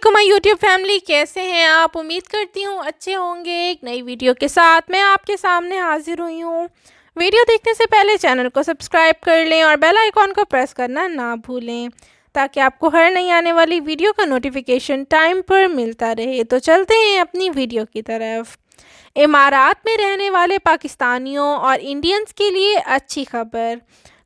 वालेकुम my YouTube family, कैसे हैं आप। उम्मीद करती हूँ अच्छे होंगे। एक नई वीडियो के साथ मैं आपके सामने हाजिर हुई हूँ। वीडियो देखने से पहले चैनल को सब्सक्राइब कर लें और बेल आइकॉन को प्रेस करना ना भूलें ताकि आपको हर नई आने वाली वीडियो का नोटिफिकेशन टाइम पर मिलता रहे। तो चलते हैं अपनी वीडियो की तरफ। इमारात में रहने वाले पाकिस्तानियों और इंडियंस के लिए अच्छी खबर।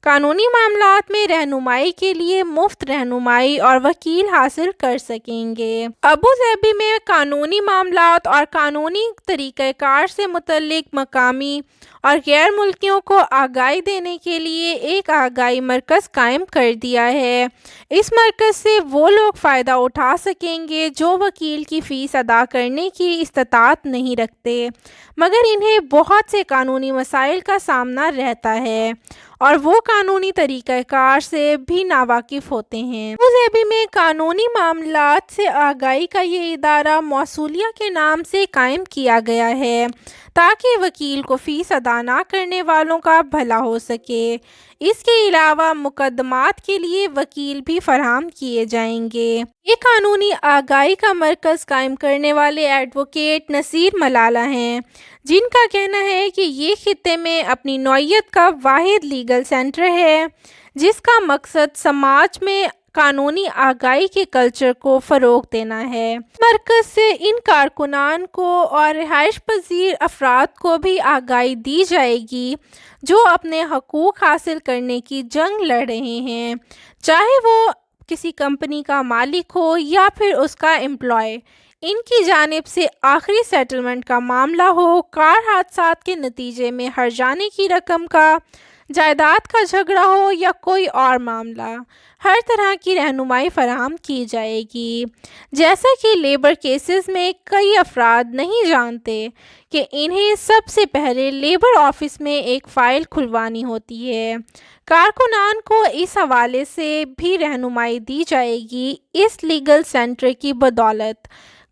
कानूनी मामलात में रहनुमाई के लिए मुफ्त रहनुमाई और वकील हासिल कर सकेंगे। अबू धाबी में कानूनी मामलात और कानूनी तरीक़ाकार से मुतल्लिक मकामी और गैर मुल्कियों को आगाही देने के लिए एक आगाही मरकज़ कायम कर दिया है। इस मरकज़ से वो लोग फ़ायदा उठा सकेंगे जो वकील की फ़ीस अदा करने की इस्तात नहीं रखते, मगर इन्हें बहुत से कानूनी मसाइल का सामना रहता है और वो कानूनी तरीक़ाकार से भी नावाकिफ़ होते हैं। अबू धाबी में कानूनी मामलात से आगाही का ये इदारा मौसूलिया के नाम से कायम किया गया है ताकि वकील को फ़ीस अदा ना करने वालों का भला हो सके। इसके अलावा मुकदमात के लिए वकील भी फराहम किए जाएंगे। ये कानूनी आगाही का मरकज़ कायम करने वाले एडवोकेट नसीर मलाला हैं, जिनका कहना है कि ये खित्ते में अपनी नौइयत का वाहिद लीगल सेंटर है जिसका मकसद समाज में कानूनी आगाही के कल्चर को फ़रोग़ देना है। मरकज़ से इन कारकुनान को और रिहाइश पजीर अफराद को भी आगाही दी जाएगी जो अपने हकूक़ हासिल करने की जंग लड़ रहे हैं, चाहे वो किसी कंपनी का मालिक हो या फिर उसका एम्प्लॉय। इनकी जानिब से आखिरी सेटलमेंट का मामला हो, कार हादसात के नतीजे में हर्जाने की रकम का, जायदाद का झगड़ा हो या कोई और मामला, हर तरह की रहनुमाई फराहम की जाएगी। जैसा कि लेबर केसेस में कई अफराद नहीं जानते कि इन्हें सबसे पहले लेबर ऑफिस में एक फ़ाइल खुलवानी होती है। कारकुनान को इस हवाले से भी रहनुमाई दी जाएगी। इस लीगल सेंटर की बदौलत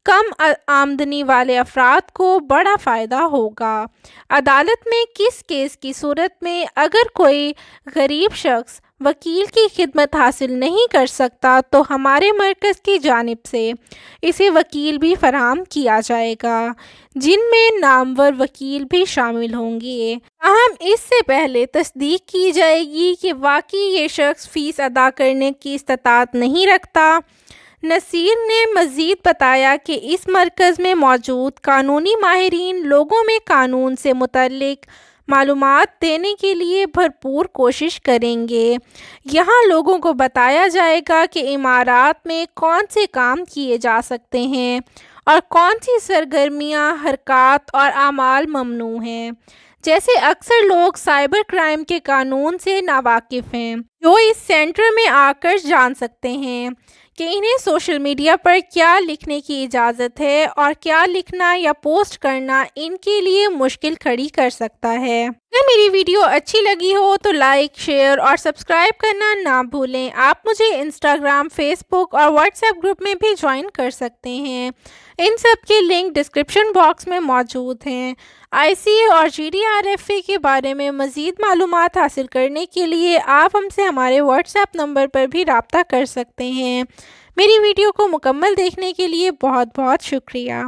कम आमदनी वाले अफराद को बड़ा फ़ायदा होगा। अदालत में किस केस की सूरत में अगर कोई गरीब शख्स वकील की खिदमत हासिल नहीं कर सकता तो हमारे मरकज़ की जानिब से इसे वकील भी फराहम किया जाएगा, जिनमें नामवर वकील भी शामिल होंगे। ताहम इससे पहले तस्दीक की जाएगी कि वाकई ये शख्स फ़ीस अदा करने की इस्तात नहीं रखता। नसीर ने मज़ीद बताया कि इस मरकज़ में मौजूद कानूनी माहिरीन लोगों में कानून से मुतल्लिक मालूमात देने के लिए भरपूर कोशिश करेंगे। यहाँ लोगों को बताया जाएगा कि इमारात में कौन से काम किए जा सकते हैं और कौन सी सरगर्मियाँ, हरकत और आमाल ममनू हैं। जैसे अक्सर लोग साइबर क्राइम के कानून से नावाकिफ़ हैं, जो इस सेंटर में आकर जान सकते हैं कि इन्हें सोशल मीडिया पर क्या लिखने की इजाज़त है और क्या लिखना या पोस्ट करना इनके लिए मुश्किल खड़ी कर सकता है। अगर मेरी वीडियो अच्छी लगी हो तो लाइक, शेयर और सब्सक्राइब करना ना भूलें। आप मुझे इंस्टाग्राम, फेसबुक और व्हाट्सएप ग्रुप में भी ज्वाइन कर सकते हैं। इन सब के लिंक डिस्क्रिप्शन बॉक्स में मौजूद हैं। ICA और GDRFA के बारे में मज़ीद मालूमात हासिल करने के लिए आप हमसे हमारे व्हाट्सएप नंबर पर भी रब्ता कर सकते हैं। मेरी वीडियो को मुकम्मल देखने के लिए बहुत बहुत शुक्रिया।